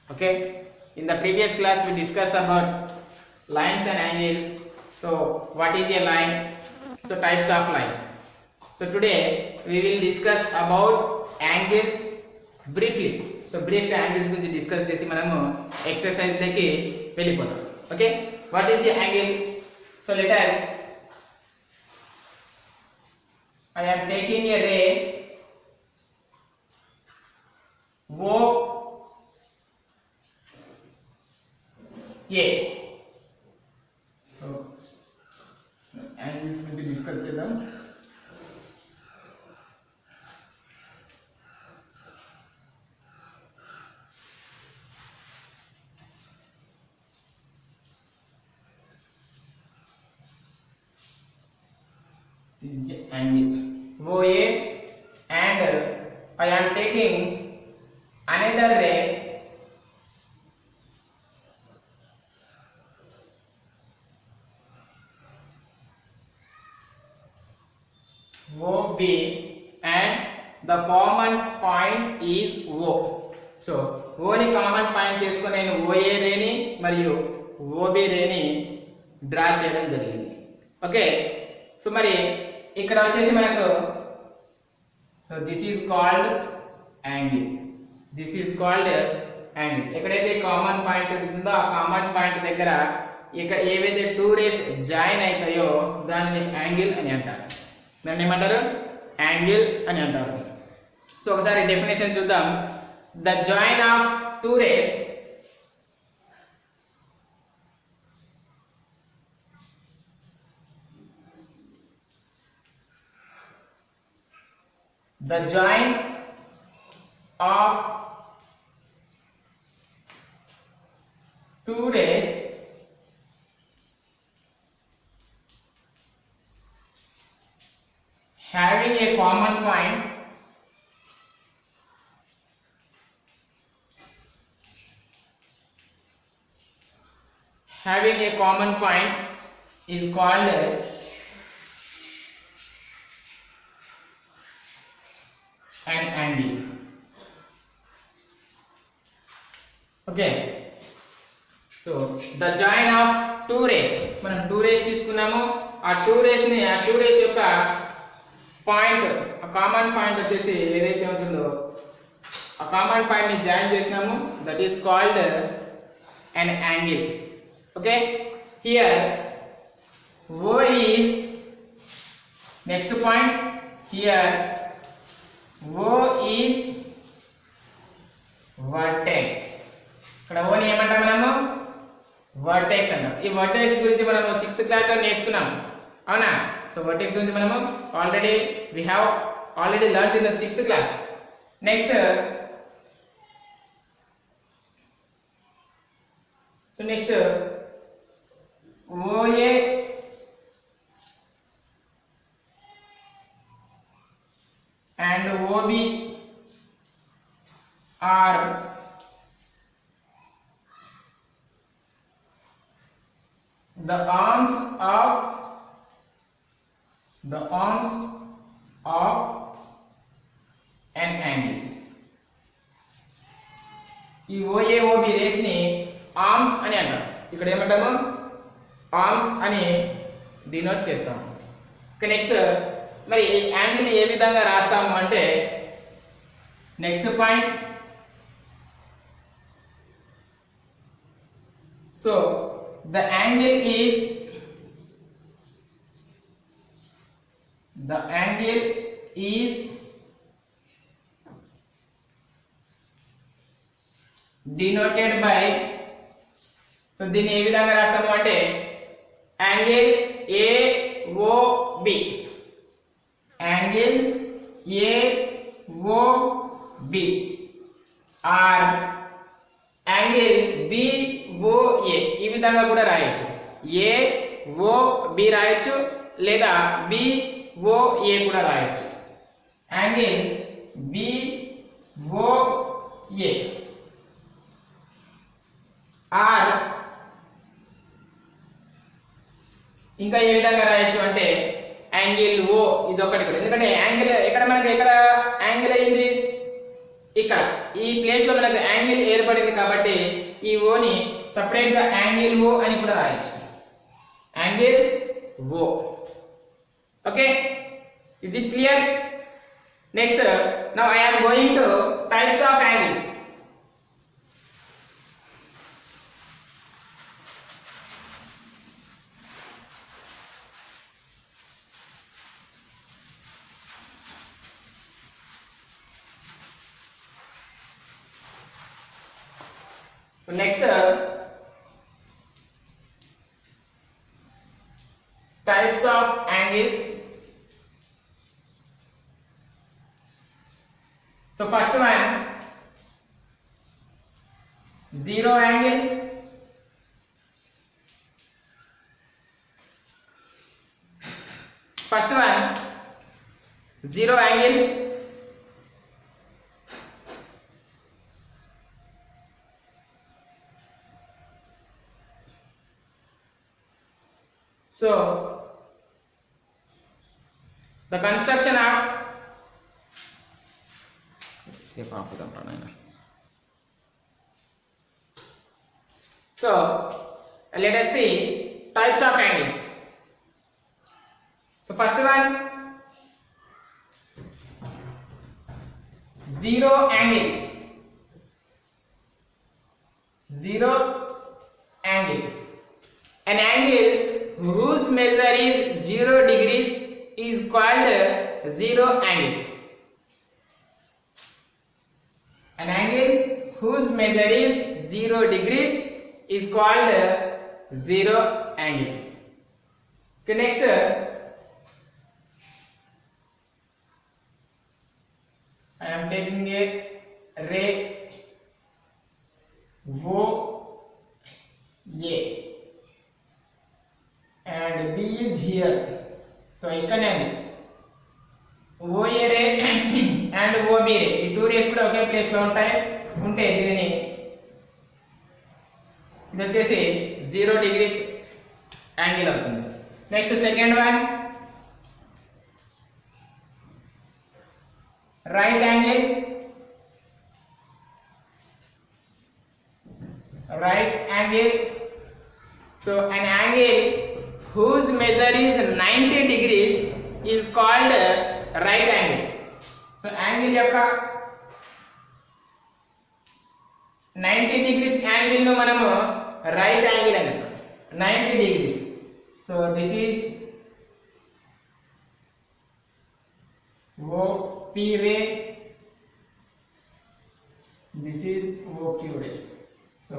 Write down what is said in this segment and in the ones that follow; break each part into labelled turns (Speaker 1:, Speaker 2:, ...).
Speaker 1: Okay, in the previous class we discussed about lines and angles. So what is a line? So types of lines. So today we will discuss about angles briefly. So brief angles గురించి discuss చేసి మనము exercise లోకి వెళ్ళిపోతాం. Okay, what is the angle? So let us, I am taking a ray O A. So angles గురించి discuss చేద్దాం. This is the angle OA, and I am taking another ray OB, and the common point is O. So O ని common point చేసుకొని నేను OA రేని మరియు OB రేని draw చేయడం జరిగింది. Okay, so మరి ఇక్కడ వచ్చేసి మనకు so this is called angle, this is called angle. ఎక్కడైతే కామన్ పాయింట్ ఉందో ఆ కామన్ పాయింట్ దగ్గర ఇక్కడ ఏవైతే టూ రేస్ జాయిన్ అవుతాయో దాన్ని యాంగిల్ అని అంటారు. దాన్ని ఏమంటారు? యాంగిల్ అని అంటారు. సో ఒకసారి డెఫినేషన్ చూద్దాం. The join of two rays the join of two rays having a common point is called an angle. Okay, so the join of two rays, మనం టూ రేస్ తీసుకున్నాము. ఆ టూ రేస్ యొక్క point, ఆ common point వచ్చేసి ఏదైతే ఉంటుందో ఆ common point ని జాయిన్ చేసినాము. That is called an angle. Okay, here O is next point, here O is vertex. ఇక్కడ O ని ఏమంటాం మనము? వర్టెక్స్ అంటాం. ఈ వర్టెక్స్ గురించి మనము 6th క్లాస్ లో నేర్చుకున్నాం, అవునా? సో వర్టెక్స్ గురించి మనము we have already learned in the 6th class. Next, so next OA and OB are the arms of an angle. ఈ OA OB రేస్ ని ఆర్మ్స్ అని అంటాం. ఇక్కడ ఏమంటాము? ఆర్మ్స్ అని డినోట్ చేస్తాము. ఓకే, నెక్స్ట్ మరి యాంగిల్ ఏ విధంగా రాస్తాము అంటే next point. So the angle is denoted by, సో దీన్ని ఏ విధంగా రాస్తాము అంటే angle AOB, angle AOB or angle BOA. ఈ విధంగా కూడా రాయొచ్చు. AOB రాయొచ్చు లేదా BOA కూడా రాయొచ్చు. యాంగిల్ BOA ఆర్ ఇంకా ఏ విధంగా రాయొచ్చు అంటే యాంగిల్ O. ఇది ఒకటి కూడా, ఎందుకంటే యాంగిల్ ఎక్కడ మనకి ఎక్కడ యాంగిల్ అయింది, ఇక్కడ ఈ ప్లేస్ లో మనకు యాంగిల్ గీయబడింది కాబట్టి ఈ ఓని సపరేట్ గా యాంగిల్ ఓ అని కూడా రాయొచ్చు. Angle O. Okay, is it clear? Next now I am going to types of angles. Next types of angles. So first one, zero angle. First one, zero angle. So the construction of so let us see types of angles. So first one, zero angle. Zero angle, an angle whose measure is 0 degrees is called zero angle. An angle whose measure is 0 degrees is called zero angle. Okay, next I am taking a ray OA and B is here. So ikkane OA ray and OB ray ఈ two race కూడా ఒకే place లో ఉంటే దీనిని ఇది వచ్చేసి 0 degrees angle అవుతుంది. Next second one, right angle. Right angle, so an angle whose measure is 90 degrees is called right angle. So angle యొక్క 90 degrees angle ను మనము right angle అంటాం. 90 degrees. So this is OP ray, this is OQ ray. So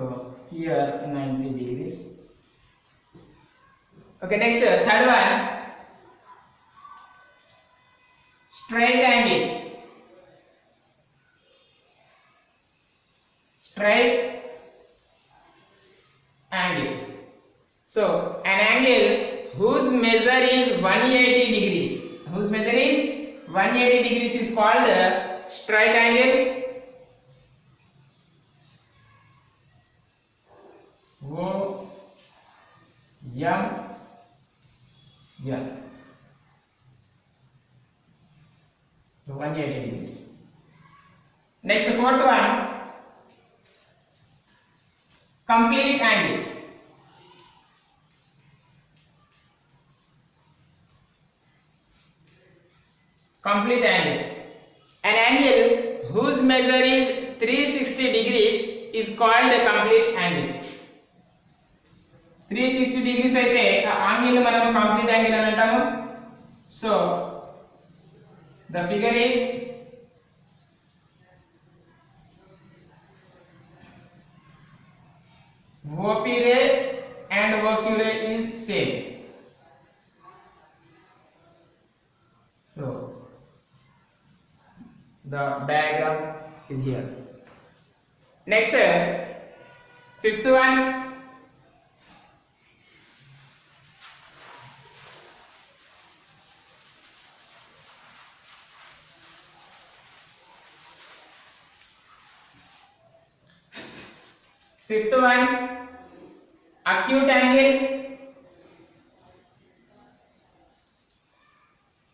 Speaker 1: here 90 degrees. Okay, next third one, straight angle. Straight angle, so an angle whose measure is 180 degrees, whose measure is 180 degrees is called straight angle. Yeah, so 180 degrees. Next fourth one, complete angle. Complete angle, an angle whose measure is 360 degrees is called a complete angle. 360 degrees అయితే ఆ angle మనం complete angle అని అంటాము. So the figure is OP ray and OQ ray is same. So the diagram is here. Next fifth one, fifth one, acute angle.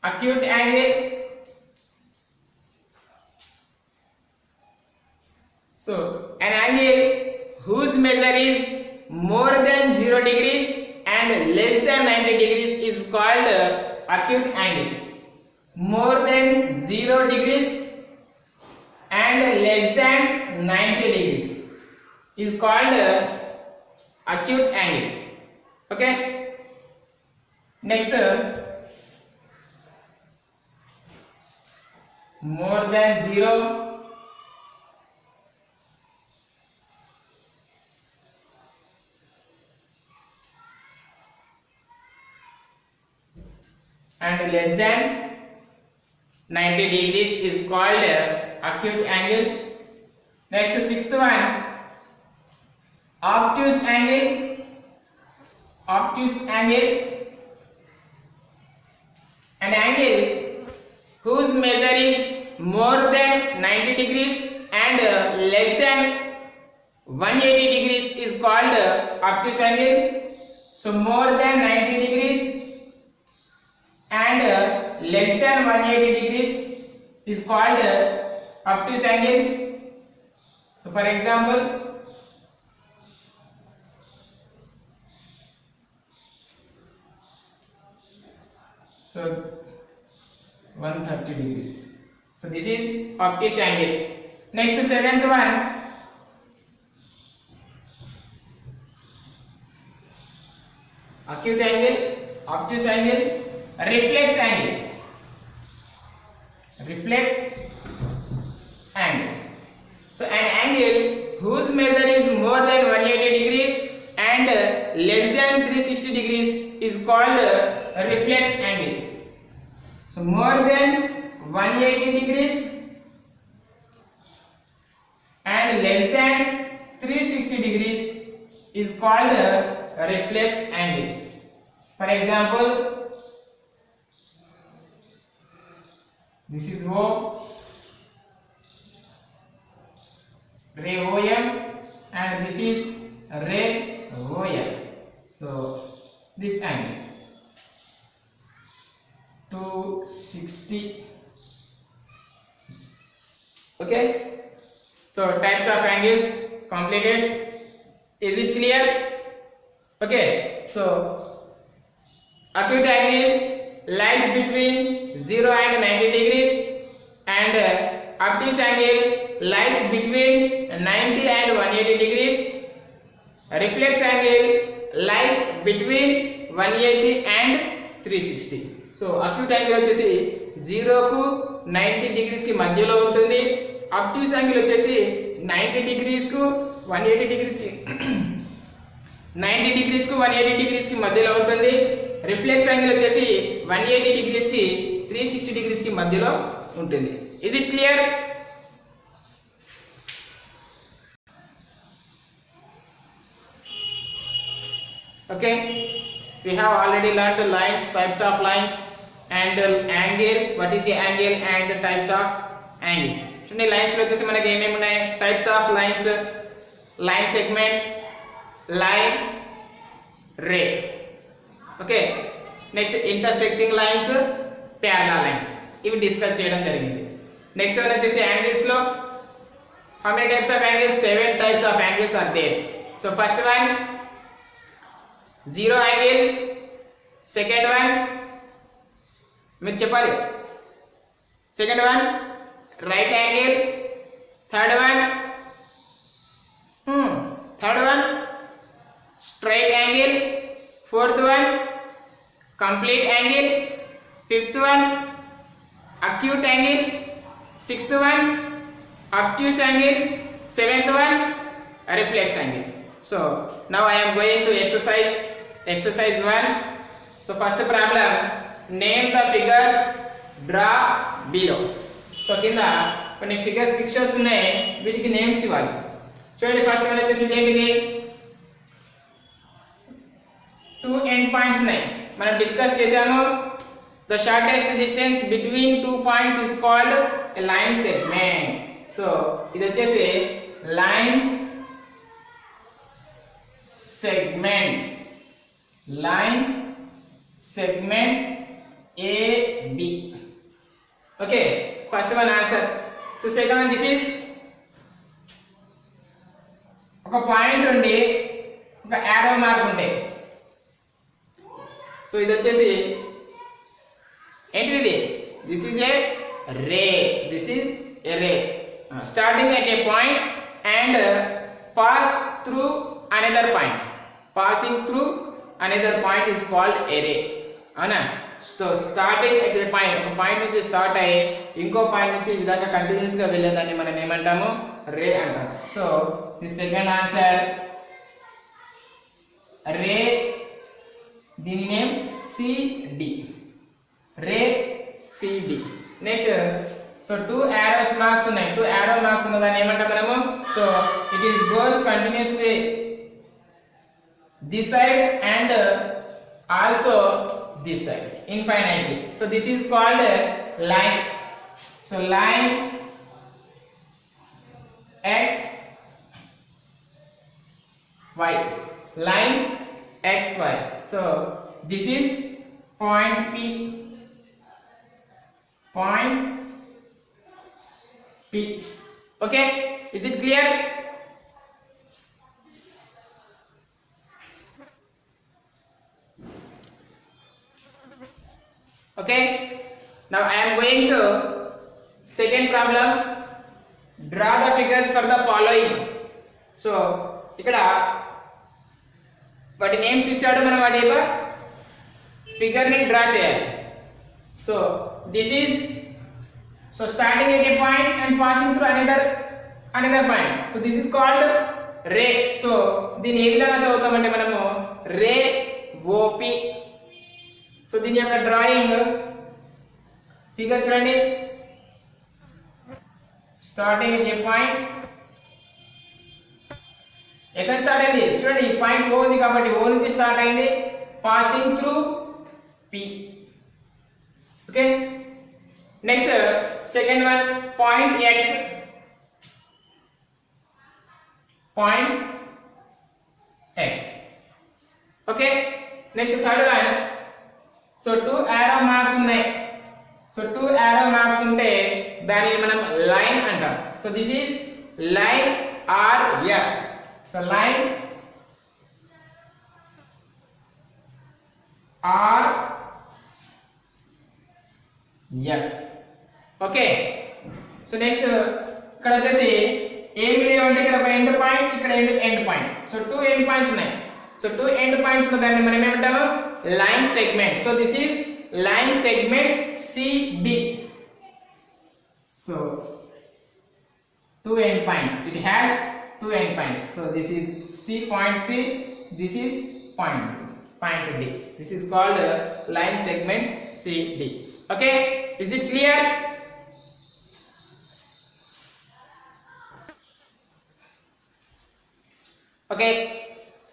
Speaker 1: Acute angle, So an angle whose measure is more than 0 degrees and less than 90 degrees is called acute angle. More than 0 degrees and less than 90 degrees is called acute angle. Okay. Next, more than 0 and less than 90 degrees is called acute angle. Next, sixth one, obtuse angle. Obtuse angle, an angle whose measure is more than 90 degrees and less than 180 degrees is called obtuse angle. So more than 90 degrees and less than 180 degrees is called obtuse angle. So for example, so 130 degrees. So this is obtuse angle. Next, seventh one, acute angle, obtuse angle, reflex angle. Reflex angle. So an angle whose measure is more than 180 degrees and less than 360 degrees is called reflex angle. So more than 180 degrees and less than 360 degrees is called reflex angle. For example, this is O, ray OM, and this is ray OM. So this angle 260. Okay, so types of angles completed. Is it clear? Okay, so acute angle lies between 0 and 90 degrees and obtuse angle lies between 90 and 180 degrees. Reflex angle lies between 180 and 360. So acute angle వచ్చేసి 0 కు 90 degrees కి మధ్యలో ఉంటుంది. Obtuse angle వచ్చేసి 90 degrees కు 180 degrees కి 90 degrees కు 180 degrees కి మధ్యలో ఉంటుంది. రిఫ్లెక్స్ యాంగిల్ వచ్చేసి 180 డిగ్రీస్ కి 360 డిగ్రీస్ కి మధ్యలో ఉంటుంది. Is it clear? Okay, we have already learned the lines, types of lines, and angle. What is the angle and the types of angles? చూడండి, లైన్స్ లో వచ్చేసి మనకి ఏమేమి ఉన్నాయి? Types of lines, line segment, line, ray. Okay, next intersecting lines, parallel lines, ఇవి discuss చేయడం జరిగింది. Next one వచ్చేసి యాంగిల్స్ లో how many types of angles? 7 types of angles are there. So first one, zero angle. Second one, మీరు చెప్పాలి. Second one, right angle. Third one, straight angle. Fourth one, complete angle. Fifth one, acute angle. Sixth one, obtuse angle. Seventh one, reflex angle. So now I am going to exercise 1. So first problem, name the figures, draw below. So కింద కొన్ని pictures ఉన్నాయి, వీటికి names ఇవ్వాలి. చూడండి, first one వచ్చేసి ఏంటిది? 2 end points ఉన్నాయి, మనం డిస్కస్ చేసాము. The shortest distance between 2 points is called a line segment. So ఇది వచ్చేసి line segment AB. Okay, first one answer. So second one, this is ఒక పాయింట్ ఉండి ఒక యారో మార్క్ ఉంటే, సో ఇది వచ్చేసి ఏంటిది ఇది? This is a ray, this is a ray starting at a point and pass through another point. Passing through another point is called a ray, అవునా? So starting at a point, ఒక point నుంచి start అయ్యి ఇంకో point నుంచి ఈ విధంగా continuous గా వెళ్ళేదాన్ని మనం ఏమంటాము? రే అంటాం. So the second answer ray, దీని name CD, ray CD. Next so two arrows marks ఉన్నాయి, టూ arrow మార్క్స్ ఉన్న దాన్ని ఏమంటాం మనము? So it is goes continuously this side and also this side infinitely. So this is called line. So line x y, line x y. So this is point P, point P. Okay, is it clear? Okay, now I am going to second problem. Draw the figures for the following. So ఇక్కడ వాటి names ఇచ్చాడు, మనం వాటి యొక్క figure ని draw చేయాలి. So this is so starting at a point and passing through another point. So this is called ray. So దీన్ని ఏ విధంగా చదువుతామంటే మనము రే ఓపి. సో దీని యొక్క డ్రాయింగ్ ఫిగర్ చూడండి. స్టార్టింగ్ ఎట్ ఏ పాయింట్, ఎక్కడ స్టార్ట్ అయింది చూడండి, ఈ పాయింట్ ఓ ఉంది కాబట్టి ఓ నుంచి స్టార్ట్ అయింది, passing through P. Okay, next second one point X, point X. Okay, next third one so two arrow marks ఉన్నాయి. సో టూ arrow మార్క్స్ ఉంటే దానిని మనం లైన్ అంటాం. So this is line R S. So line R S. Okay, so next ఇక్కడ వచ్చేసి ఏమి లేవంటే ఇక్కడ ఒక ఎండ్ పాయింట్, ఇక్కడ end point. So two end points ఉన్నాయి. సో టూ ఎండ్ పాయింట్స్ దాన్ని మనం ఏమంటాము? Line segment. So this is line segment CD. So two end points, it has two end points. So this is C, point C, this is point D. This is called line segment CD. Okay, is it clear? Okay,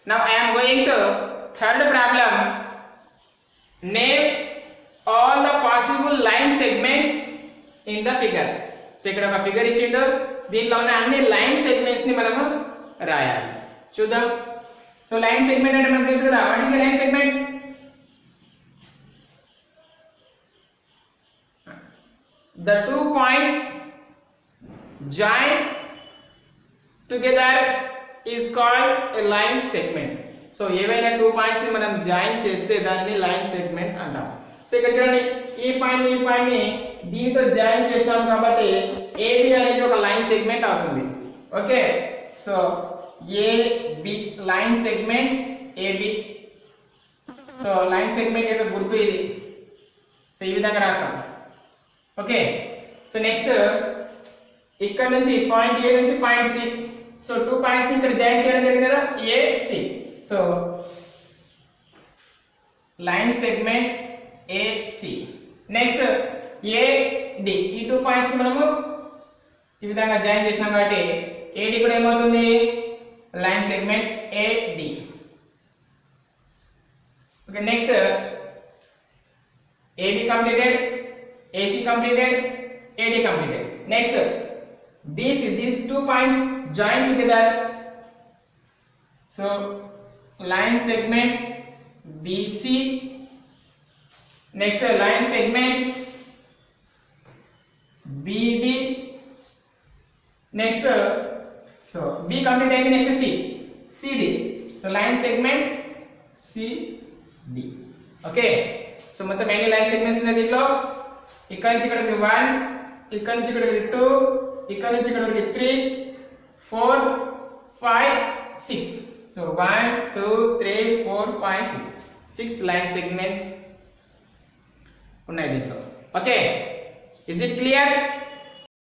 Speaker 1: now I am going to third problem. Name all the possible line segments in the figure. So ఇక్కడ ఒక figure ఇచ్చిండు, దీంట్లో ఉన్న అన్ని line segments ని మనము రాయాలి. చూద్దాం. సో లైన్ సెగ్మెంట్ అంటే మనకు తెలుసు కదా, what is line segment? The two points join together is called a line segment. So ఏవైనా టూ పాయింట్స్ ని మనం జాయిన్ చేస్తే దాన్ని లైన్ సెగ్మెంట్ అంటాం. సో ఇక్కడ చూడండి, ఈ పాయింట్ ని దీనితో జాయిన్ చేస్తాం కాబట్టి ఏబి అనేది ఒక లైన్ సెగ్మెంట్ అవుతుంది. Okay, so AB line segment AB. So line segment యొక్క గుర్తు ఇది. సో ఈ విధంగా రాస్తాం. ఓకే, సో నెక్స్ట్ ఇక్కడ నుంచి పాయింట్ ఏ నుంచి point C. So two points ని ఇక్కడ జాయిన్ చేయడం జరిగింది కదా, A C. So line segment AC. Next AD, ఈ టూ పాయింట్స్ మనము ఈ విధంగా జాయిన్ చేసినాం కాబట్టి ఏడి కూడా ఏమవుతుంది? Line segment AD. Okay, next AB completed, AC completed, AD completed. Next these two points join together. So line segment BC. Next line segment BD. Next so B complete అయింది, next C. CD. So line segment CD. Okay, so మొత్తం ఎన్ని line segments ఉన్నాయి దీంట్లో? ఇక్కడ నుంచి ఇక్కడికి 1, ఇక్కడ నుంచి ఇక్కడికి 2, ఇక్కడ నుంచి ఇక్కడికి 3, 4, 5, 6. సో 1 2 3 4 5 6 లైన్ సెగ్మెంట్స్ ఉన్నాయి దీంట్లో. Okay, is it clear?